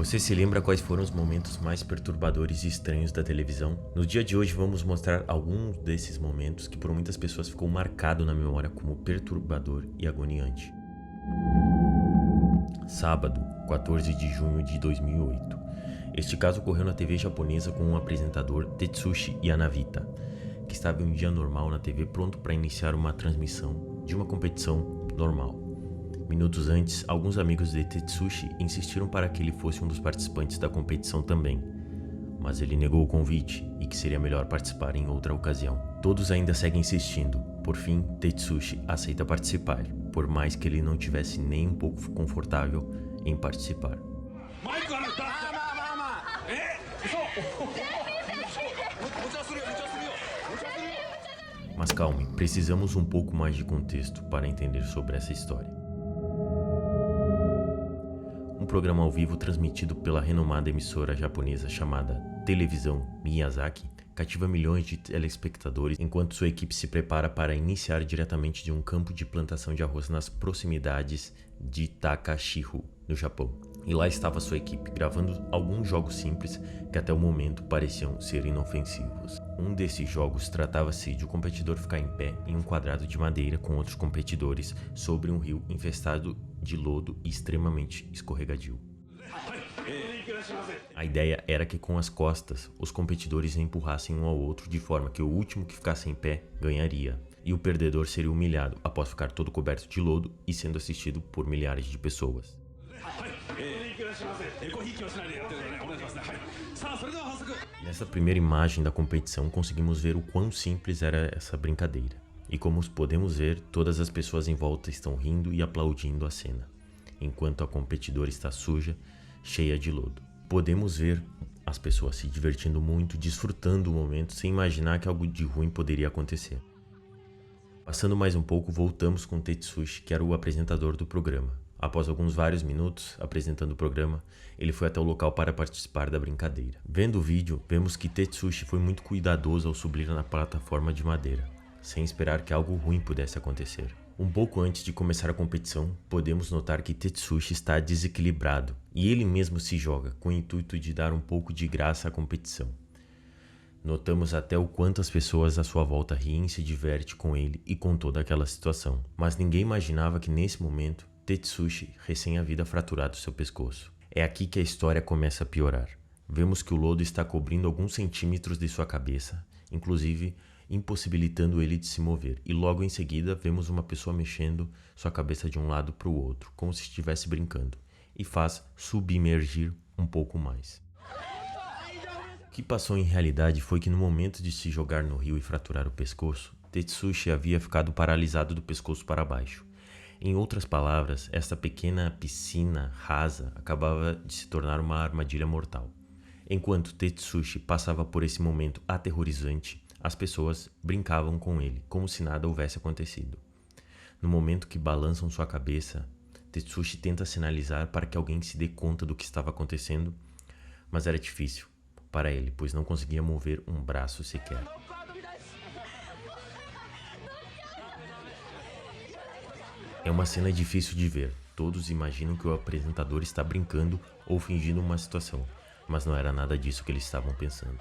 Você se lembra quais foram os momentos mais perturbadores e estranhos da televisão? No dia de hoje vamos mostrar alguns desses momentos que por muitas pessoas ficou marcado na memória como perturbador e agoniante. Sábado, 14 de junho de 2008. Este caso ocorreu na TV japonesa com o apresentador Tetsushi Yanagita, que estava em um dia normal na TV pronto para iniciar uma transmissão de uma competição normal. Minutos antes, alguns amigos de Tetsushi insistiram para que ele fosse um dos participantes da competição também, mas ele negou o convite e que seria melhor participar em outra ocasião. Todos ainda seguem insistindo. Por fim, Tetsushi aceita participar, por mais que ele não tivesse nem um pouco confortável em participar. Mas calme, precisamos um pouco mais de contexto para entender sobre essa história. Um programa ao vivo transmitido pela renomada emissora japonesa chamada Televisão Miyazaki cativa milhões de telespectadores enquanto sua equipe se prepara para iniciar diretamente de um campo de plantação de arroz nas proximidades de Takashiho, no Japão. E lá estava sua equipe, gravando alguns jogos simples que até o momento pareciam ser inofensivos. Um desses jogos tratava-se de um competidor ficar em pé em um quadrado de madeira com outros competidores sobre um rio infestado de lodo e extremamente escorregadio. A ideia era que com as costas, os competidores empurrassem um ao outro de forma que o último que ficasse em pé ganharia, e o perdedor seria humilhado após ficar todo coberto de lodo e sendo assistido por milhares de pessoas. Nessa primeira imagem da competição conseguimos ver o quão simples era essa brincadeira. E como podemos ver, todas as pessoas em volta estão rindo e aplaudindo a cena, enquanto a competidora está suja, cheia de lodo. Podemos ver as pessoas se divertindo muito, desfrutando o momento sem imaginar que algo de ruim poderia acontecer. Passando mais um pouco, voltamos com Tetsushi, que era o apresentador do programa. Após vários minutos apresentando o programa, ele foi até o local para participar da brincadeira. Vendo o vídeo, vemos que Tetsushi foi muito cuidadoso ao subir na plataforma de madeira, sem esperar que algo ruim pudesse acontecer. Um pouco antes de começar a competição, podemos notar que Tetsushi está desequilibrado e ele mesmo se joga com o intuito de dar um pouco de graça à competição. Notamos até o quanto as pessoas à sua volta riem e se divertem com ele e com toda aquela situação. Mas ninguém imaginava que nesse momento, Tetsushi recém havia fraturado seu pescoço. É aqui que a história começa a piorar. Vemos que o lodo está cobrindo alguns centímetros de sua cabeça, inclusive impossibilitando ele de se mover, e logo em seguida vemos uma pessoa mexendo sua cabeça de um lado para o outro, como se estivesse brincando, e faz submergir um pouco mais. O que passou em realidade foi que no momento de se jogar no rio e fraturar o pescoço, Tetsushi havia ficado paralisado do pescoço para baixo. Em outras palavras, esta pequena piscina rasa acabava de se tornar uma armadilha mortal. Enquanto Tetsushi passava por esse momento aterrorizante, as pessoas brincavam com ele, como se nada houvesse acontecido. No momento que balançam sua cabeça, Tetsushi tenta sinalizar para que alguém se dê conta do que estava acontecendo, mas era difícil para ele, pois não conseguia mover um braço sequer. É uma cena difícil de ver. Todos imaginam que o apresentador está brincando ou fingindo uma situação, mas não era nada disso que eles estavam pensando.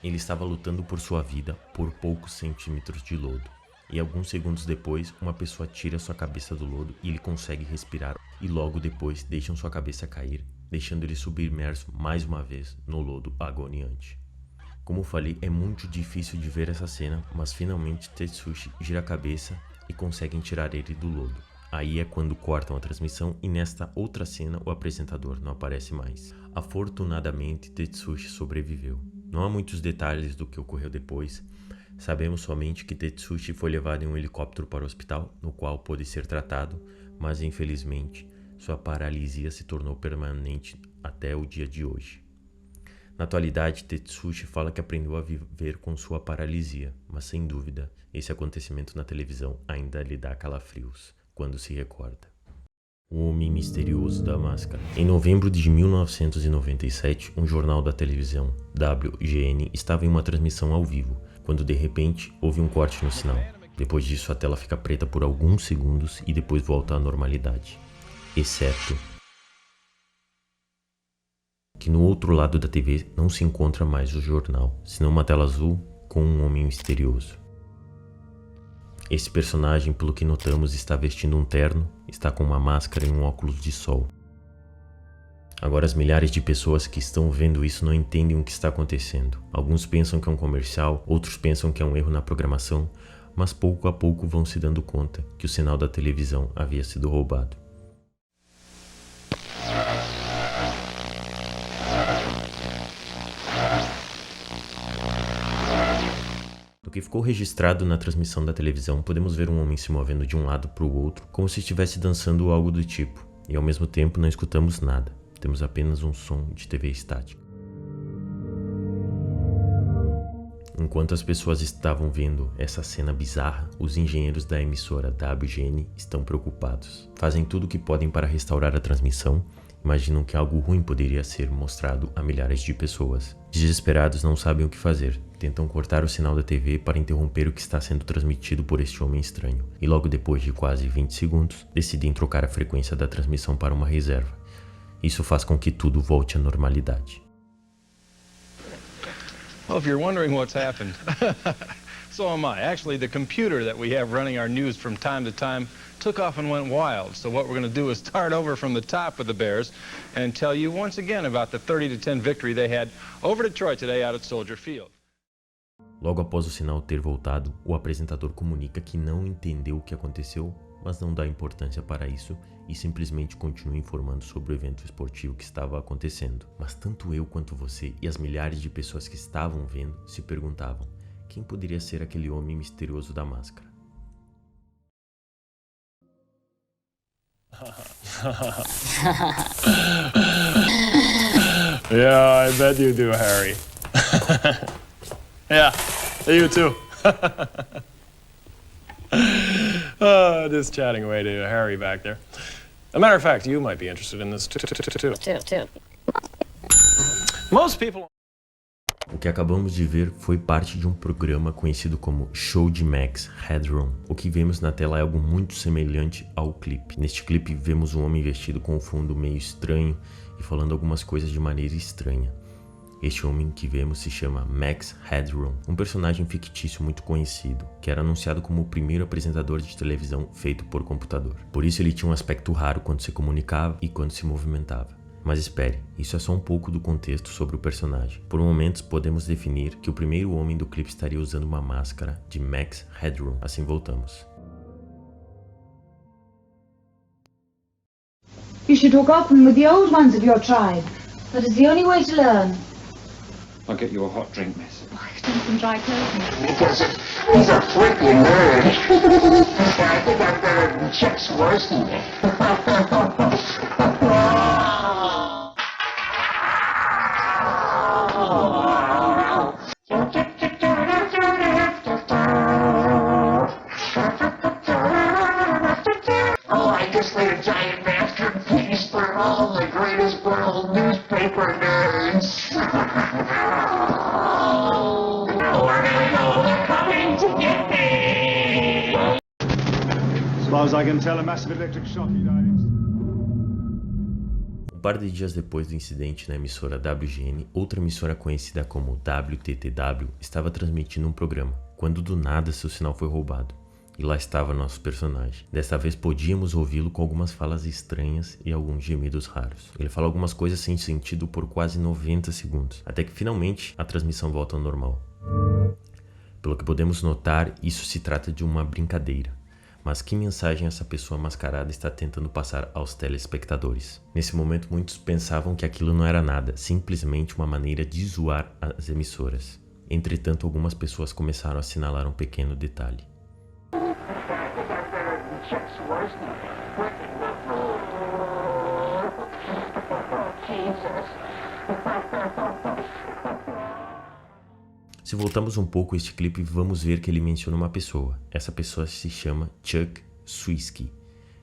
Ele estava lutando por sua vida por poucos centímetros de lodo. E alguns segundos depois, uma pessoa tira sua cabeça do lodo e ele consegue respirar. E logo depois deixam sua cabeça cair, deixando ele submerso mais uma vez no lodo agoniante. Como falei, é muito difícil de ver essa cena, mas finalmente Tetsushi gira a cabeça e conseguem tirar ele do lodo. Aí é quando cortam a transmissão e nesta outra cena o apresentador não aparece mais. Afortunadamente, Tetsushi sobreviveu. Não há muitos detalhes do que ocorreu depois. Sabemos somente que Tetsushi foi levado em um helicóptero para o hospital, no qual pôde ser tratado, mas infelizmente sua paralisia se tornou permanente até o dia de hoje. Na atualidade, Tetsushi fala que aprendeu a viver com sua paralisia, mas sem dúvida, esse acontecimento na televisão ainda lhe dá calafrios quando se recorda. O Homem Misterioso da Máscara. Em novembro de 1997, um jornal da televisão, WGN, estava em uma transmissão ao vivo, quando de repente houve um corte no sinal. Depois disso, a tela fica preta por alguns segundos e depois volta à normalidade. exceto que no outro lado da TV não se encontra mais o jornal, senão uma tela azul com um homem misterioso. Esse personagem, pelo que notamos, está vestindo um terno, está com uma máscara e um óculos de sol. Agora as milhares de pessoas que estão vendo isso não entendem o que está acontecendo. Alguns pensam que é um comercial, outros pensam que é um erro na programação, mas pouco a pouco vão se dando conta que o sinal da televisão havia sido roubado. Do que ficou registrado na transmissão da televisão, podemos ver um homem se movendo de um lado para o outro, como se estivesse dançando ou algo do tipo, e ao mesmo tempo não escutamos nada, temos apenas um som de TV estática. Enquanto as pessoas estavam vendo essa cena bizarra, os engenheiros da emissora WGN estão preocupados. Fazem tudo o que podem para restaurar a transmissão, imaginam que algo ruim poderia ser mostrado a milhares de pessoas. Desesperados, não sabem o que fazer. Tentam cortar o sinal da TV para interromper o que está sendo transmitido por este homem estranho. E logo depois de quase 20 segundos, decidem trocar a frequência da transmissão para uma reserva. Isso faz com que tudo volte à normalidade. Well, if you're wondering what's happened, so am I. Actually, the computer that we have running our news from time to time took off and went wild. So what we're going to do is start over from the top with the Bears and tell you once again about the 30-10 victory they had over Detroit today out at Soldier Field. Logo após o sinal ter voltado, o apresentador comunica que não entendeu o que aconteceu, mas não dá importância para isso e simplesmente continua informando sobre o evento esportivo que estava acontecendo. Mas tanto eu quanto você e as milhares de pessoas que estavam vendo se perguntavam quem poderia ser aquele homem misterioso da máscara. Yeah, I bet you do, Harry. Yeah, you too. Just chatting away to Harry back there. As a matter of fact, you might be interested in this too. Most people... O que acabamos de ver foi parte de um programa conhecido como Show de Max Headroom. O que vemos na tela é algo muito semelhante ao clipe. Neste clipe vemos um homem vestido com um fundo meio estranho e falando algumas coisas de maneira estranha. Este homem que vemos se chama Max Headroom, um personagem fictício muito conhecido, que era anunciado como o primeiro apresentador de televisão feito por computador. Por isso ele tinha um aspecto raro quando se comunicava e quando se movimentava. Mas espere, isso é só um pouco do contexto sobre o personagem. Por momentos podemos definir que o primeiro homem do clipe estaria usando uma máscara de Max Headroom. Assim voltamos. You should hook up with the old ones of your tribe. That is the only way to learn. I'll get you a hot drink, miss. Oh, I don't even dry clothing. Because he's a freaking nerd. I think I'm better than Chuck Swirsky. Oh, I just made a giant masterpiece for all the greatest world newspaper nerds. As far as I can tell, a massive electric shock he died in. Um par de dias depois do incidente na emissora WGN, outra emissora conhecida como WTTW estava transmitindo um programa, quando do nada seu sinal foi roubado. E lá estava nosso personagem. Desta vez podíamos ouvi-lo com algumas falas estranhas e alguns gemidos raros. Ele fala algumas coisas sem sentido por quase 90 segundos, até que finalmente a transmissão volta ao normal. Pelo que podemos notar, isso se trata de uma brincadeira. Mas que mensagem essa pessoa mascarada está tentando passar aos telespectadores? Nesse momento, muitos pensavam que aquilo não era nada, simplesmente uma maneira de zoar as emissoras. Entretanto, algumas pessoas começaram a assinalar um pequeno detalhe. Se voltamos um pouco a este clipe, vamos ver que ele menciona uma pessoa. Essa pessoa se chama Chuck Swirsky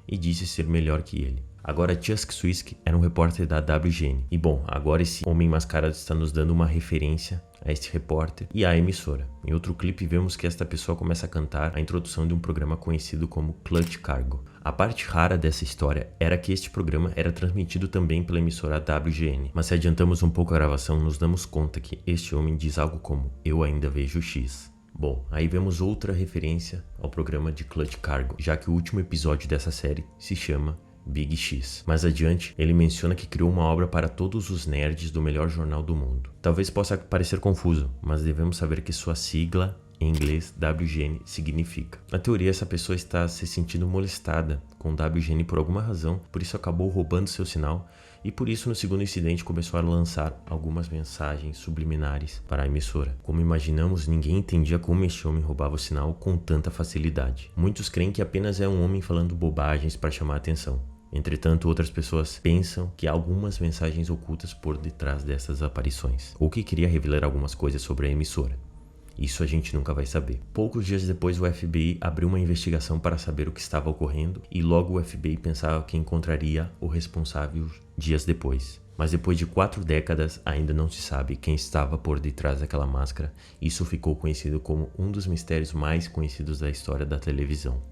e disse ser melhor que ele. Agora, Chuck Swirsky era um repórter da WGN. E bom, agora esse homem mascarado está nos dando uma referência a este repórter e à emissora. Em outro clipe, vemos que esta pessoa começa a cantar a introdução de um programa conhecido como Clutch Cargo. A parte rara dessa história era que este programa era transmitido também pela emissora WGN, mas se adiantamos um pouco a gravação, nos damos conta que este homem diz algo como "Eu ainda vejo X". Bom, aí vemos outra referência ao programa de Clutch Cargo, já que o último episódio dessa série se chama Big X. Mais adiante, ele menciona que criou uma obra para todos os nerds do melhor jornal do mundo. Talvez possa parecer confuso, mas devemos saber que sua sigla em inglês WGN significa. Na teoria, essa pessoa está se sentindo molestada com WGN por alguma razão, por isso acabou roubando seu sinal e por isso no segundo incidente começou a lançar algumas mensagens subliminares para a emissora. Como imaginamos, ninguém entendia como este homem roubava o sinal com tanta facilidade. Muitos creem que apenas é um homem falando bobagens para chamar a atenção. Entretanto, outras pessoas pensam que há algumas mensagens ocultas por detrás dessas aparições, ou que queria revelar algumas coisas sobre a emissora. Isso a gente nunca vai saber. Poucos dias depois, o FBI abriu uma investigação para saber o que estava ocorrendo e logo o FBI pensava que encontraria o responsável dias depois. Mas depois de 4 décadas, ainda não se sabe quem estava por detrás daquela máscara. Isso ficou conhecido como um dos mistérios mais conhecidos da história da televisão.